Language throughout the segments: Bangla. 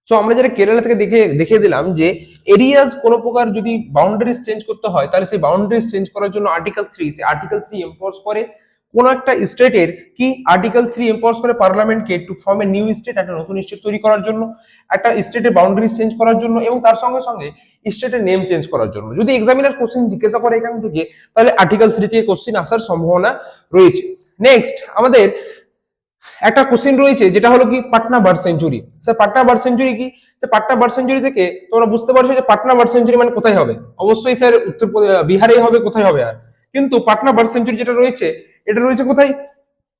সো আমরা যেটা কেরালা থেকে দেখিয়ে দিলাম যে এরিয়াজ কোনো প্রকার যদি বাউন্ডারিজ চেঞ্জ করতে হয় তাহলে সেই বাউন্ডারিজ চেঞ্জ করার জন্য আর্টিকেল 3, সেই আর্টিকেল 3 এম্পাওয়ার্স করে কোন একটা স্টেটের কি আর্টিকেল 3 এম্পাওয়ার্স করে পার্লামেন্টকে to form a new state, একটা নতুন স্টেট তৈরি করার জন্য, একটা স্টেটের বাউন্ডারিজ চেঞ্জ করার জন্য এবং তার সঙ্গে সঙ্গে স্টেটের নেম চেঞ্জ করার জন্য। যদি এক্সামিনার কোশ্চেন জিজ্ঞাসা করে এখান থেকে তাহলে আর্টিকেল 3 থেকে কোশ্চেন আসার সম্ভাবনা রয়েছে। নেক্সট আমাদের একটা কোশ্চেন রয়েছে যেটা হলো কি Patna bird century. Sir Patna bird century কি? স্যার পাটনা বার্ড সেঞ্চুরি থেকে তোমরা বুঝতে পারছো যে পাটনা বার্ড সেঞ্চুরি মানে কোথায় হবে? অবশ্যই স্যার বিহারেই হবে, কোথায় হবে আর? কিন্তু পাটনা বার্ড সেঞ্চুরি যেটা রয়েছে এটা রয়েছে কোথায়?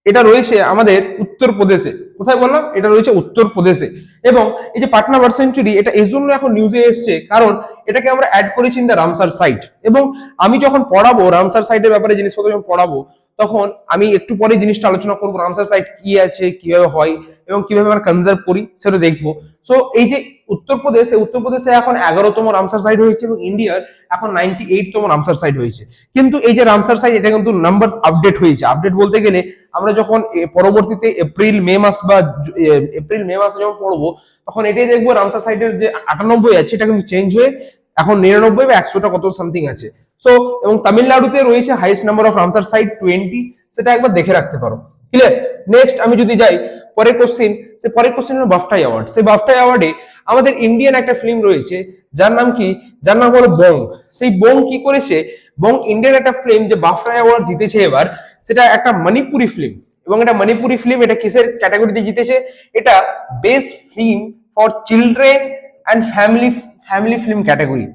এটা রয়েছে আমাদের উত্তরপ্রদেশে। কোথায় বললাম? এটা রয়েছে উত্তরপ্রদেশে। এবং এই যে পাটনা বার্ড সেঞ্চুরি এটা এই জন্য এখন নিউজে এসছে কারণ এটাকে আমরা অ্যাড করেছি ইন দ্য রামসার সাইট। এবং আমি যখন পড়াবো রামসার সাইটের ব্যাপারে জিনিসপত্র যখন পড়াবো তখন আমি একটু পরে জিনিসটা আলোচনা করবো রামসার সাইট কি আছে, কিভাবে হয় এবং কিভাবে আমরা কনজার্ভ করি সেটা দেখবো। সো এই যে উত্তরপ্রদেশে এখন 11তম রামসার সাইট হয়েছে এবং ইন্ডিয়ার এখন 98তম রামসার সাইট হয়েছে। কিন্তু এই যে রামসার সাইট এটা কিন্তু নাম্বার আপডেট হয়েছে। আপডেট বলতে গেলে আমরা যখন পরবর্তীতে এপ্রিল মে মাসে যখন পড়বো তখন এটাই দেখবো রামসার সাইটের যে 98 আছে এটা কিন্তু চেঞ্জ হয়ে এখন 99 বা 100টা কত সামথিং আছে। সো এবং তামিলনাড়ুতে রয়েছে highest number of Ramsar site 20, সেটা একবার দেখে রাখতে পারো। ক্লিয়ার? নেক্সট আমি যদি যাই পরের কোশ্চেন হলো বাফটা অ্যাওয়ার্ড। সেই বাফটা অ্যাওয়ার্ডে আমাদের ইন্ডিয়ান একটা ফিল্ম রয়েছে যার নাম কি? যার নাম হলো বং। সেই বং কি করেছে? বং ইন্ডিয়ান একটা ফিল্ম যে বাফটা অ্যাওয়ার্ড জিতেছে এবার, সেটা একটা মণিপুরি ফিল্ম। এবং এটা মণিপুরি ফিল্ম, এটা কিসের ক্যাটাগরিতে জিতেছে? এটা best film for children and family film category.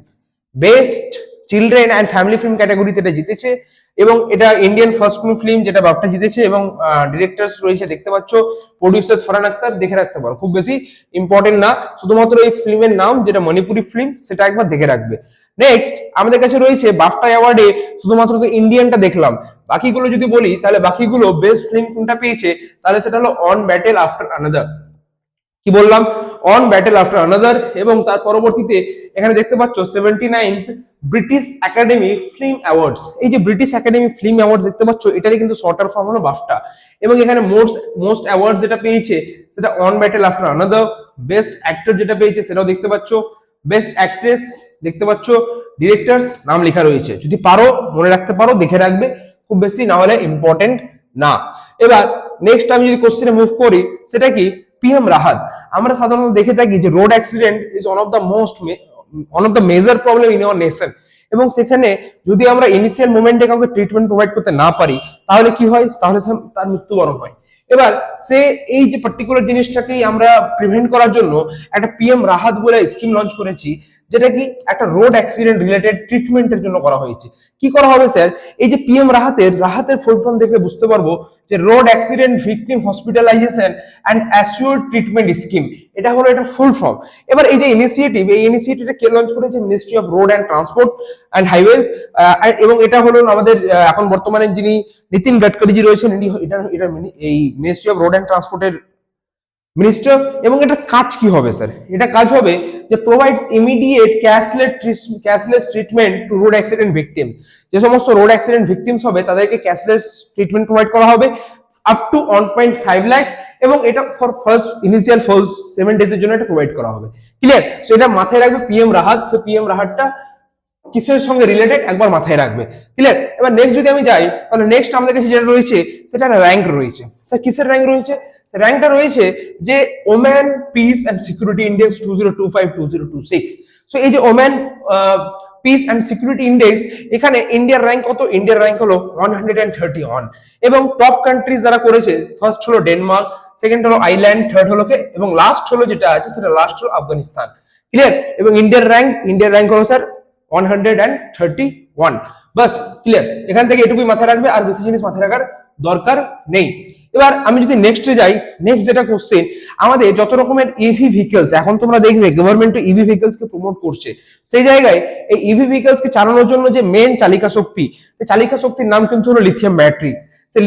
Best children and family film ক্যাটাগরিতে এটা জিতেছে এবং এটা ইন্ডিয়ান ফার্স্ট কোন ফিল্ম যেটা বাফটা জিতেছে। এবং ডিরেক্টরস রয়েছে দেখতে পাচ্ছ, প্রোডিউসার্স ফারহান আখতার, দেখে রাখতে পারো, খুব বেশি ইম্পর্টেন্ট না, শুধুমাত্র এই ফিল্মের নাম যেটা মণিপুরি ফিল্ম সেটা একবার দেখে রাখবে। নেক্সট আমাদের কাছে রয়েছে বাফটা অ্যাওয়ার্ডে শুধুমাত্র তো ইন্ডিয়ানটা দেখলাম, বাকিগুলো যদি বলি তাহলে বাকিগুলো বেস্ট ফিল্ম কোনটা পেয়েছে তাহলে সেটা হলো অন ব্যাটেল আফটার আনাদার। কি বললাম? On battle after another. এবং তার পরবর্তীতে এখানে দেখতে পাচ্ছ 79th British academy film awards. এই যে ব্রিটিশ একাডেমি ফিল্ম অ্যাওয়ার্ডস দেখতে পাচ্ছ এটারই কিন্তু শর্টার ফর্ম হলো বাফটা। এবং এখানে মোস্ট অ্যাওয়ার্ডস যেটা পেয়েছে সেটা on battle after another. Best actor যেটা পেয়েছে সেটাও দেখতে পাচ্ছ, বেস্ট অ্যাক্ট্রেস দেখতে পাচ্ছ, ডিরেক্টরস নাম লেখা রয়েছে। যদি পারো মনে রাখতে পারো দেখে রাখবে, খুব বেশি না হলে ইম্পর্টেন্ট না। এবার নেক্সট আমি যদি কোশ্চেনে মুভ করি সেটা কি? পিএম রাহাত। আমরা সাধারণত দেখে থাকি যে road accident is one of the major problem in our nation. এবং সেখানে যদি আমরা ইনিশিয়াল মোমেন্টে কাউকে ট্রিটমেন্ট প্রোভাইড করতে না পারি তাহলে কি হয়? তাহলে তার মৃত্যুবরণ হয়। এবার সে এই যে পার্টিকুলার জিনিসটাকেই আমরা প্রিভেন্ট করার জন্য একটা পিএম রাহাত বলে স্কিম লঞ্চ করেছি, যেটা কি একটা রোড অ্যাক্সিডেন্ট রিলেটেড ট্রিটমেন্টের জন্য করা হয়েছে। কি করা হবে স্যার? এই যে পিএম রাহাতের ফুল ফর্ম দেখলে বুঝতে পারবো যে road accident victim hospitalisation and assured treatment scheme, এটা হলো এটা ফুল ফর্ম। এবার এই যে ইনিশিয়েটিভটা কে লঞ্চ করেছে? Ministry of road and transport and highways. এবং এটা হলো আমাদের এখন বর্তমানে যিনি নীতিন গাডকারিজি রয়েছেন এটা এই মিনিস্ট্রি অফ রোড অ্যান্ড ট্রান্সপোর্টের মিনিস্টার। এবং এটা কাজ কি হবে স্যার? এটা কাজ হবে যে provides immediate cashless treatment two road accident victim. যে সমস্ত রোড অ্যাক্সিডেন্ট ভিকটিমস হবে তাদেরকে ক্যাশলেস ট্রিটমেন্ট প্রোভাইড করা হবে আপ টু 1.5 lakhs। এবং এটা ফর ইনিশিয়াল 7 days এর জন্য এটা প্রোভাইড করা হবে। ক্লিয়ার? সো এটা মাথায় রাখবে পিএম রাহাত। সে পিএম রাহাতটা কিসের সঙ্গে রিলেটেড একবার মাথায় রাখবে। ক্লিয়ার? এবার নেক্সট যদি আমি যাই তাহলে নেক্সট আমাদের কাছে যেটা রয়েছে সেটা র্যাঙ্ক রয়েছে। স্যার কিসের র্যাঙ্ক রয়েছে? র্যাঙ্কটা রয়েছে যে woman piece and security index 2025-2026। So এই যে woman piece and security index, এখানে ইন্ডিয়ার র্যাঙ্ক কত? ইন্ডিয়ার র্যাঙ্ক হলো 131। এবং টপ কান্ট্রিজ যারা করেছে, ফার্স্ট হলো ডেনমার্ক, সেকেন্ড হলো আইল্যান্ড, থার্ড হলো এবং লাস্ট হলো যেটা আছে সেটা লাস্ট হলো আফগানিস্তান। ক্লিয়ার? এবং ইন্ডিয়ার র্যাঙ্ক হলো স্যার 131। বাস ক্লিয়ার? এখান থেকে এটুকুই মাথায় রাখবে, আর বেশি জিনিস মাথায় রাখার দরকার নেই। এবার আমি যদি নেক্সটে যাই, নেক্সট যেটা কোশ্চেন, আমাদের যত রকমের ইভি ভেহিকলস, এখন তোমরা দেখবে গভর্নমেন্ট ইভি ভেহিকলস কে প্রমোট করছে, সেই জায়গায় এই ইভি ভেহিকলস কে চালানোর জন্য যে মেন চালিকা শক্তির নাম কিন্তু হলো লিথিয়াম ব্যাটারি। সে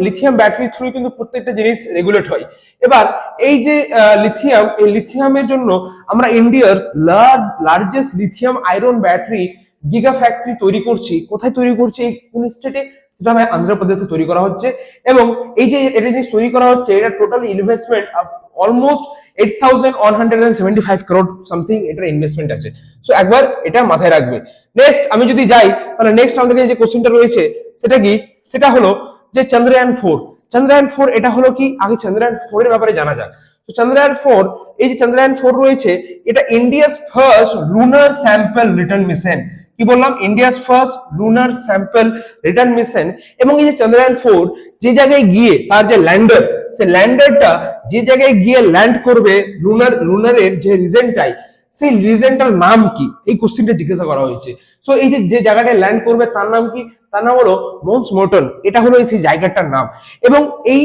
লিথিয়াম ব্যাটারি থ্রু কিন্তু প্রত্যেকটা জিনিস রেগুলেট হয়। এবার এই যে লিথিয়ামের জন্য আমরা ইন্ডিয়ার largest lithium iron battery giga factory তৈরি করছি। কোথায় তৈরি করছি? কোন স্টেটে? সেটা আমাদের আন্ধ্রপ্রদেশে তৈরি করা হচ্ছে। এবং এই যে এটা জিনিস তৈরি করা হচ্ছে, এটা total investment almost 8,175 crore something এটার ইনভেস্টমেন্ট আছে। সো একবার এটা মাথায় রাখবে। নেক্সট আমি যদি যাই তাহলে নেক্সট আমাদের কাছে যে কোশ্চেনটা রয়েছে সেটা কি, সেটা হলো যে চন্দ্রয়ান 4। চন্দ্রয়ান 4 এটা হলো কি, আগে চন্দ্রয়ান 4 এর ব্যাপারে জানা যাক। তো চন্দ্রয়ান 4, এই যে চন্দ্রয়ান 4 রয়েছে এটা India's first lunar sample return mission. কি বললাম, India's first lunar sample return mission. এবং এই যে চন্দ্রয়ান 4 যে জায়গায় গিয়ে তার যে ল্যান্ডার, সে ল্যান্ডারটা যে জায়গায় গিয়ে ল্যান্ড করবে লুনারের যে রিজনটাই, সেই রিজনটার নাম কি, এই কোশ্চেনটা জিজ্ঞাসা করা হয়েছে। সো এই যে জায়গাটায় ল্যান্ড করবে তার নাম কি, তার নাম হলো মন্স মোটন। এটা হলো সেই জায়গাটার নাম। এবং এই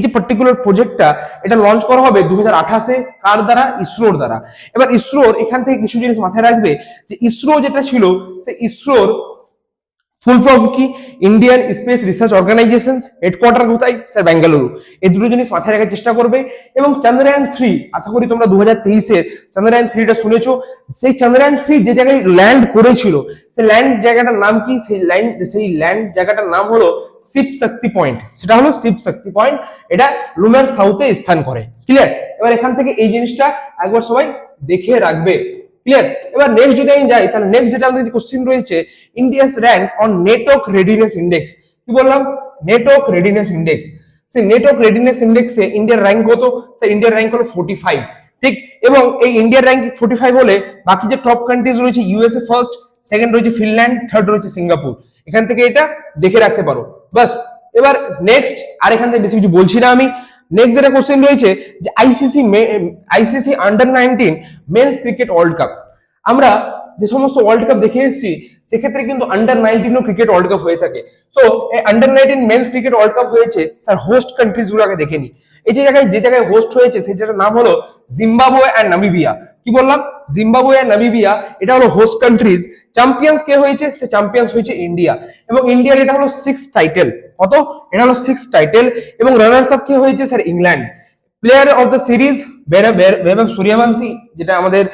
যে পার্টিকুলার প্রজেক্টটা এটা লঞ্চ করা হবে 2028-এ, কার দ্বারা, ইসরোর দ্বারা। এবার ইসরোর এখান থেকে কিছু জিনিস মাথায় রাখবে যে ইসরো যেটা ছিল, সে ইসরোর ফুল ফর্ম কি, Indian space research organisation, headquarter কোথায়, স্যার বেঙ্গালুরু। এই দুটো জিনিস মাথায় রাখার চেষ্টা করবে। এবং চন্দ্রয়ান 3, আশা করি তোমরা 2023-এর চন্দ্রয়ান 3টা শুনেছো। সেই চন্দ্রয়ান 3 যে জায়গায় ল্যান্ড করেছিল, সেই ল্যান্ড জায়গাটার নাম কি, সেই ল্যান্ড জায়গাটার নাম হলো শিব শক্তি পয়েন্ট। সেটা হলো শিব শক্তি পয়েন্ট, এটা লুনার সাউথে স্থান করে। ক্লিয়ার? এবার এখান থেকে এই জিনিসটা একবার সবাই দেখে রাখবে। ক্লিয়ার? এবার নেক্সট যদি আমি যাই তাহলে নেক্সট যেটা আমাদের কোশ্চেন রয়েছে, India's rank on network readiness index. কি বললাম, নেটওয়ার্ক রেডিনেস ইন্ডেক্স। সেই নেটওয়ার্ক রেডিনেস ইন্ডেক্সে ইন্ডিয়ার র‍্যাঙ্ক কত, তাই ইন্ডিয়ার র‍্যাঙ্ক হলো 45। ঠিক, এবং এই ইন্ডিয়ার র‍্যাঙ্ক 45 হলে বাকি যে টপ কান্ট্রিজ রয়েছে, ইউএসএ ফার্স্ট, সেকেন্ড রয়েছে ফিনল্যান্ড, থার্ড রয়েছে সিঙ্গাপুর। এখান থেকে এটা দেখে রাখতে পারো বাস। এবার নেক্সট, আর এখান থেকে বেশি কিছু বলছি না আমি। নেক্সট যেটা কোশ্চেন রয়েছে যে ICC under nineteen men's cricket world cup. আমরা যে সমস্ত ওয়ার্ল্ড কাপ দেখে এসেছি সেক্ষেত্রে কিন্তু আন্ডার-19ও ক্রিকেট ওয়ার্ল্ড কাপ হয়ে থাকে। সো এই under-19 men's cricket world cup হয়েছে, স্যার হোস্ট কান্ট্রিজ গুলো আগে দেখে নি। এই যে জায়গায় হোস্ট হয়েছে সেই জায়গার নাম হলো জিম্বাবুয়ে এন্ড নামিবিয়া। কি বললাম, জিম্বাবুয়ে এন্ড নামিবিয়া, এটা হলো হোস্ট কান্ট্রিজ। চ্যাম্পিয়ন্স কে হয়েছে, সে চ্যাম্পিয়ন্স হয়েছে ইন্ডিয়া। এবং ইন্ডিয়ার এটা হলো 6th টাইটেল। কত, এটা হলো 6th টাইটেল। এবং রানার্স আপ কে হয়েছে, sir England. Player of the series Vaibhav Suryavanshi, যেটা আমাদের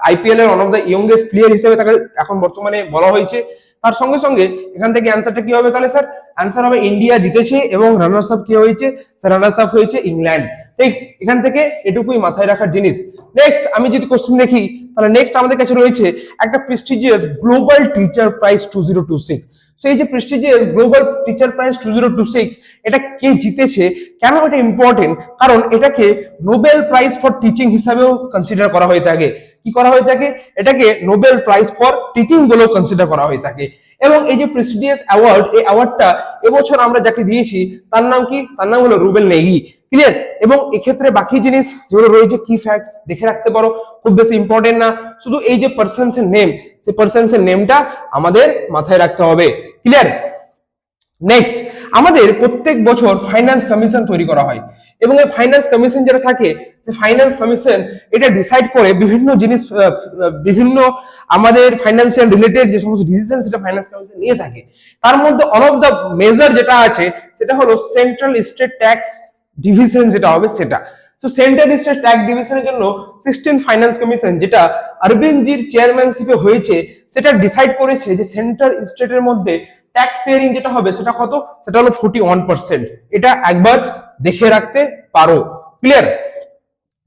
আইপিএল এর one of the youngest player হিসেবে তাকে এখন বর্তমানে বলা হয়েছে। তার সঙ্গে সঙ্গে এখান থেকে অ্যান্সারটা কি হবে তাহলে, স্যার অ্যান্সার হবে ইন্ডিয়া জিতেছে এবং রানার্স আপ কি হয়েছে, স্যার রানার্স আপ হয়েছে ইংল্যান্ড। ঠিক, এখান থেকে এটুকুই মাথায় রাখার জিনিস। নেক্সট আমি যদি কোশ্চেন দেখি তাহলে নেক্সট আমাদের কাছে রয়েছে একটা prestigious global teacher prize 2026। So এই যে প্রেস্টিজিয়াস গ্লোবাল টিচার প্রাইজ 2026, এটা কে জিতেছে, কেন এটা ইম্পর্টেন্ট, কারণ এটাকে নোবেল প্রাইজ ফর টিচিং হিসাবেও কনসিডার করা হয়ে থাকে। কি করা হয়ে থাকে, এটাকে নোবেল প্রাইজ ফর টিচিং বলেও কনসিডার করা হয়ে থাকে। এবং এই যে প্রেস্টিজিয়াস অ্যাওয়ার্ড, এই অ্যাওয়ার্ডটা এবছর আমরা যাকে দিয়েছি তার নাম কি, তার নাম হলো রুবেল নেগি। ক্লিয়ার? এবং এক্ষেত্রে বাকি জিনিস যেগুলো রয়েছে কি ফ্যাক্টস দেখে রাখতে পারো, খুব বেশি ইম্পর্টেন্ট না, শুধু এই যে পারসনস এর নেম, সেই পারসনস এর নেমটা আমাদের মাথায় রাখতে হবে। ক্লিয়ার? নেক্সট, আমাদের প্রত্যেক বছর ফাইন্যান্স কমিশন তৈরি করা হয় এবং এই ফাইন্যান্স কমিশন যেটা থাকে, সে ফাইন্যান্স কমিশন এটা ডিসাইড করে বিভিন্ন জিনিস, বিভিন্ন আমাদের ফাইন্যান্সিয়াল রিলেটেড যে সমস্ত ডিসিশন সেটা ফাইন্যান্স কমিশন নিয়ে থাকে। তার মধ্যে ওয়ান অফ দ্য মেজর যেটা আছে সেটা হলো সেন্ট্রাল স্টেট ট্যাক্স ডিভিশন, যেটা হবে সেটা। তো সেন্ট্রাল স্টেট ট্যাক্স ডিভিশনের জন্য 16th ফাইন্যান্স কমিশন, যেটা অরবিন্দজির চেয়ারম্যানশিপে হয়েছে, সেটা ডিসাইড করেছে যে সেন্ট্রাল স্টেটের মধ্যে ট্যাক্স শেয়ারিং যেটা হবে সেটা কত, সেটা হলো 41%। এটা একবার দেখে রাখতে পারো। ক্লিয়ার?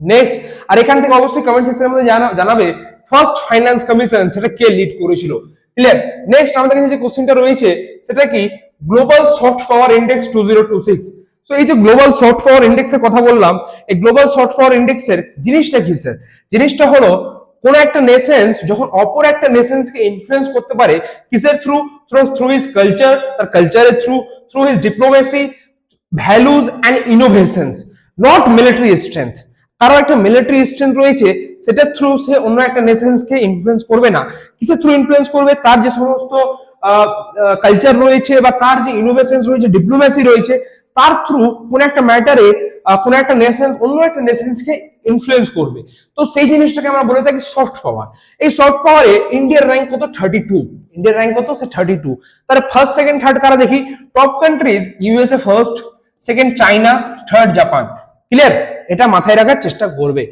নেক্সট, আর এখান থেকে অবশ্যই কমেন্ট সেকশনের মধ্যে জানাবে ফার্স্ট ফাইন্যান্স কমিশন সেটা কে লিড করেছিল। ক্লিয়ার? নেক্সট আমাদের কাছে যে কোশ্চেনটা রয়েছে সেটা কি, global soft power index 2026। So এই যে গ্লোবাল সফট পাওয়ার ইন্ডেক্সের কথা বললাম, এই গ্লোবাল সফট পাওয়ার ইন্ডেক্সের জিনিসটা কি স্যার, জিনিসটা হলো কোন একটা নেশনস যখন অপর একটা নেশনসকে ইনফ্লুয়েন্স করতে পারে, কিসের থ্রু, থ্রু হিজ কালচার, তার কালচারের through his diplomacy, values and innovations, not military strength. কারো একটা মিলিটারি স্ট্রেংথ রয়েছে, সেটা থ্রু সে অন্য একটা নেশনসকে ইনফ্লুয়েন্স করবে না। কিসের থ্রু ইনফ্লুয়েন্স করবে, তার যে সমস্ত কালচার রয়েছে বা তার যে ইনোভেশনস রয়েছে, ডিপ্লোমেসি রয়েছে, তার থ্রু কোন একটা ম্যাটারে কোন একটা নেশনস অন্য একটা নেশনসকে ইনফ্লুয়েন্স করবে। তো সেই জিনিসটাকে আমরা বলে থাকি সফট পাওয়ার। এই সফট পাওয়ারে ইন্ডিয়ার র্যাঙ্ক কত, 32। ইন্ডিয়ার র্যাঙ্ক কত, সে 32। তার ফার্স্ট সেকেন্ড থার্ড কারা দেখি, top countries USA first, second China, third Japan. Clear? এটা মাথায় রাখার চেষ্টা করবে,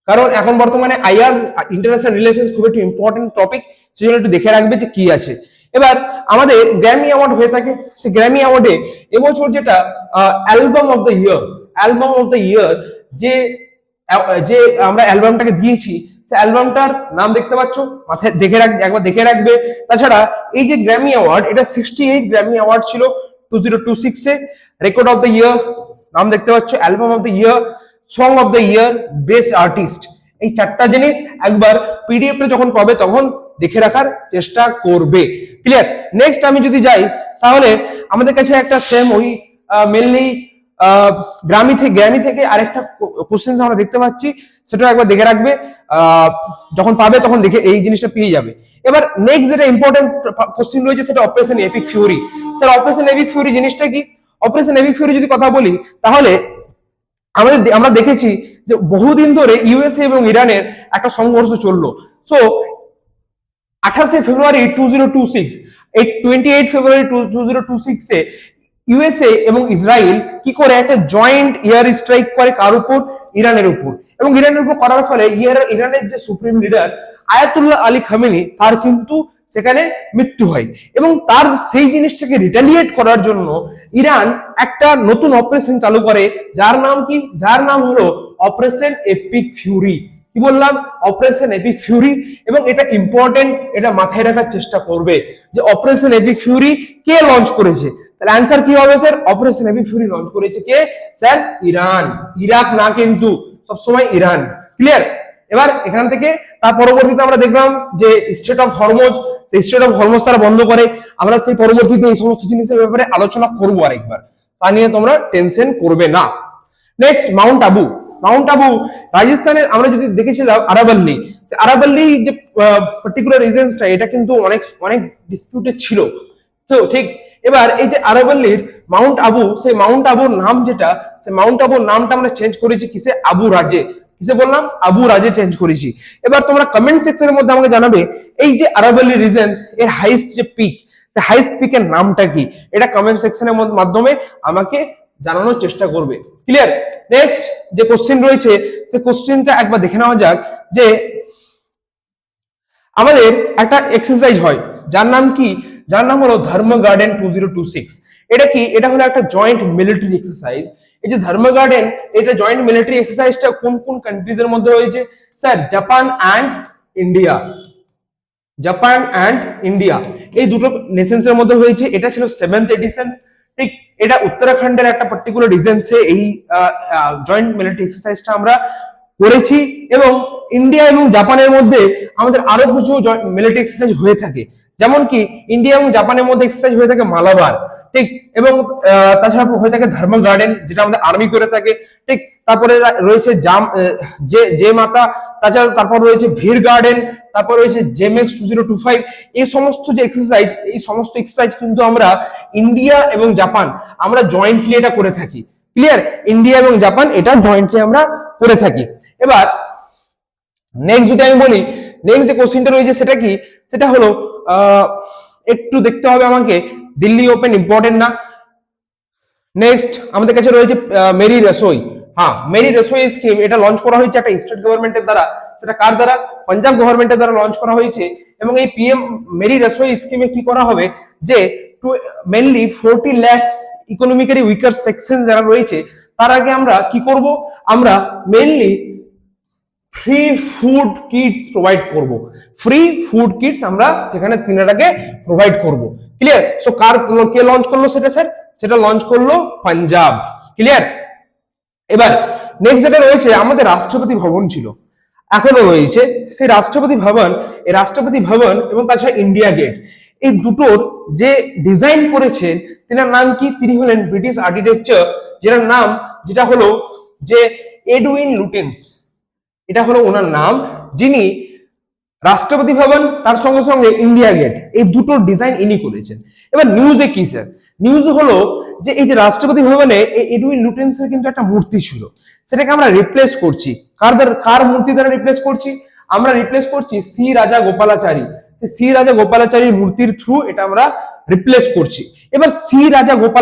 কারণ এখন বর্তমানে আইআর ইন্টারন্যাশনাল রিলেশনস খুব একটু ইম্পর্টেন্ট টপিক, সেজন্য একটু দেখে রাখবে যে কি আছে। এবার আমাদের গ্র্যামি অ্যাওয়ার্ড হয়ে থাকে, সে গ্র্যামি অ্যাওয়ার্ডে এবছর যেটা অ্যালবাম অফ দ্য ইয়ার যে যে আমরা অ্যালবামটাকে দিয়েছি, সে অ্যালবামটার নাম দেখতে পাচ্ছ, মাথায় দেখে রাখবে, একবার দেখে রাখবে। তাছাড়া এই যে গ্র্যামি অ্যাওয়ার্ড, এটা 68 গ্র্যামি অ্যাওয়ার্ড ছিল 2026 এ। রেকর্ড অফ দ্য ইয়ার নাম দেখতে পাচ্ছ, album of the year, song of the year, best artist. এই চারটা জিনিস একবার পিডিএফ এ যখন পাবে তখন দেখে রাখার চেষ্টা করবে। ক্লিয়ার? নেক্সট আমি যদি যাই, তাহলে আমাদের কাছে একটা সেম ওই মেনলি গ্রামি থেকে আরেকটা কোশ্চেন আমরা দেখতে পাচ্ছি, সেটা একবার দেখে রাখবে। যখন পাবে তখন দেখে এই জিনিসটা পেয়ে যাবে। এবার নেক্সট যেটা ইম্পর্টেন্ট কোশ্চেন রয়েছে সেটা operation epic Fury. Sir operation epic Fury জিনিসটা কি? অপারেশন এপিক ফিউরি যদি কথা বলি, তাহলে আমরা দেখেছি যে বহুদিন ধরে ইউএসএ এবং ইরানের একটা সংঘর্ষ চললো। সো 28 ফেব্রুয়ারি 2026, এই 28 ফেব্রুয়ারি 2026 এ ইউএসএ এবং ইসরায়েল কি করে একটা জয়েন্ট এয়ার স্ট্রাইক করে, কার উপর? ইরানের উপর। এবং ইরানের উপর করার ফলে ইরানের যে supreme leader Ayatollah Ali Khamenei, তার কিন্তু সেখানে মৃত্যু হয়। এবং তার সেই জিনিসটাকে রিটালিয়েট করার জন্য ইরান একটা নতুন অপারেশন চালু করে, যার নাম কি? যার নাম হলো অপারেশন এপিক ফিউরি। কি বললাম? Operation epic Fury. এবং এটা ইম্পর্টেন্ট, এটা মাথায় রাখার চেষ্টা করবে যে অপারেশন এপিক ফিউরি কে লঞ্চ করেছে। তাহলে অ্যান্সার কি হবে sir? Operation epic Fury launch করেছে কে স্যার? ইরান। ইরাক না, কিন্তু সবসময় ইরান। ক্লিয়ার? এবার এখান থেকে তার পরবর্তীতে আমরা দেখলাম যে স্ট্রেট অফ হরমুজ, সেই স্ট্রেট অফ হরমুজ তারা বন্ধ করে। আমরা সেই পরবর্তীতে এই সমস্ত জিনিসের ব্যাপারে আলোচনা করবো আরেকবার, তা নিয়ে তোমরা টেনশন করবে না। Next Mount Abu. Mount Abu রাজস্থানের, আমরা যদি দেখেছিলাম আরাবল্লী, আরাবল্লী যে পার্টিকুলার রিজনটা, এটা কিন্তু অনেক অনেক ডিসপিউটেড ছিল। তো ঠিক এবার এই যে আরাবল্লীর মাউন্ট আবু, সেই মাউন্ট আবুর নাম যেটা, সেই মাউন্ট আবুর নামটা আমরা চেঞ্জ করেছি কিসে? আবু রাজে। কিসে বললাম? আবু রাজে চেঞ্জ করেছি। এবার তোমরা কমেন্ট সেকশনের মধ্যে আমাকে জানাবে এই যে আরাবল্লী রিজন এর হাইস্ট যে পিক, সেই হাইস্ট পিকের নামটা কি, এটা কমেন্ট সেকশনের মাধ্যমে আমাকে জানানোর চেষ্টা করবে। ক্লিয়ার? নেক্সট যে কোশ্চেন রয়েছে, সেই কোশ্চেনটা একবার দেখে নেওয়া যাক। যে আমাদের একটা এক্সারসাইজ হয়, যার নাম কি? যার নাম হলো ধর্ম গার্ডেন 2026। এটা কি? এটা হলো একটা জয়েন্ট মিলিটারি এক্সারসাইজ। এই যে ধর্ম গার্ডেন, এটা জয়েন্ট মিলিটারি এক্সারসাইজটা কোন কোন কান্ট্রিজ এর মধ্যে হয়েছে? Sir Japan and India. Japan and India এই দুটো নেশনস এর মধ্যে হয়েছে। এটা ছিল 7th এডিশন। ঠিক, এটা উত্তরাখণ্ডের একটা পার্টিকুলার রিজনসে এই জয়েন্ট মিলিটারি এক্সারসাইজটা আমরা করেছি। এবং ইন্ডিয়া এবং জাপানের মধ্যে আমাদের আরো কিছু মিলিটারি এক্সারসাইজ হয়ে থাকে, যেমন কি ইন্ডিয়া এবং জাপানের মধ্যে এক্সারসাইজ হয়ে থাকে মালাবার। ঠিক, এবং তাছাড়া হয়ে থাকে ধর্ম গার্ডেন, যেটা আমাদের আর্মি করে থাকে। ঠিক, তারপরে রয়েছে যে মাতা, তাছাড়া তারপর রয়েছে ভীর গার্ডেন, তারপর রয়েছে জেমএক্স 2025। এই সমস্ত যে এক্সারসাইজ, এই সমস্ত এক্সারসাইজ কিন্তু আমরা ইন্ডিয়া এবং জাপান আমরা জয়েন্টলি এটা করে থাকি। ক্লিয়ার? ইন্ডিয়া এবং জাপান এটা জয়েন্টলি আমরা করে থাকি। এবার নেক্সট যদি আমি বলি, নেক্সট যে কোশ্চেনটা রয়েছে সেটা কি? সেটা হলো একটু দেখতে হবে আমাকে, দিল্লি ওপেন ইম্পর্টেন্ট না। নেক্সট আমাদের কাছে রয়েছে মেরি রসোই। হ্যাঁ, মেরি রসোই স্কিম, এটা লঞ্চ করা হয়েছে একটা স্টেট গভর্নমেন্টের দ্বারা। সেটা কার দ্বারা? পাঞ্জাব গভর্নমেন্টের দ্বারা লঞ্চ করা হয়েছে। এবং এই পিএম মেরি রসোই স্কিমে কি করা হবে, যে mainly 40 lakh economically weaker section যারা রয়েছে, তার আগে আমরা কি করব? আমরা mainly free food kits provide করব। ফ্রি ফুড কিটস আমরা সেখানে তিনাটাকে প্রোভাইড করব। ক্লিয়ার? সো কে লঞ্চ করলো সেটা স্যার? সেটা লঞ্চ করলো পাঞ্জাব। ক্লিয়ার? এবার নেক্সট যেটা রয়েছে, আমাদের রাষ্ট্রপতি ভবন ছিল, এখনো রয়েছে সেই রাষ্ট্রপতি ভবন। এই রাষ্ট্রপতি ভবন এবং তাছাড়া ইন্ডিয়া গেট, এই দুটোর যে ডিজাইন করেছেন তিনার নাম কি? তিনি হলেন ব্রিটিশ আর্কিটেকচার, যেটা হলো যে এডউইন লুটেন্স। এটা হলো ওনার নাম, যিনি রাষ্ট্রপতি ভবন তার সঙ্গে সঙ্গে ইন্ডিয়া গেট এই দুটো ডিজাইন ইনি করেছেন। এবার নিউজে কি স্যার? নিউজ হলো যে এই যে রাষ্ট্রপতি ভবনে এডউইন লুটেন্সের কিন্তু একটা মূর্তি ছিল, সেটাকে আমরা রিপ্লেস করছি। কার মূর্তি দ্বারা রিপ্লেস করছি? আমরা রিপ্লেস করছি সি রাজা গোপালাচারী। সি রাজা গোপালাচারীর মূর্তির থ্রু এটা আমরা রিপ্লেস করছি। এবার সি রাজা গোপাল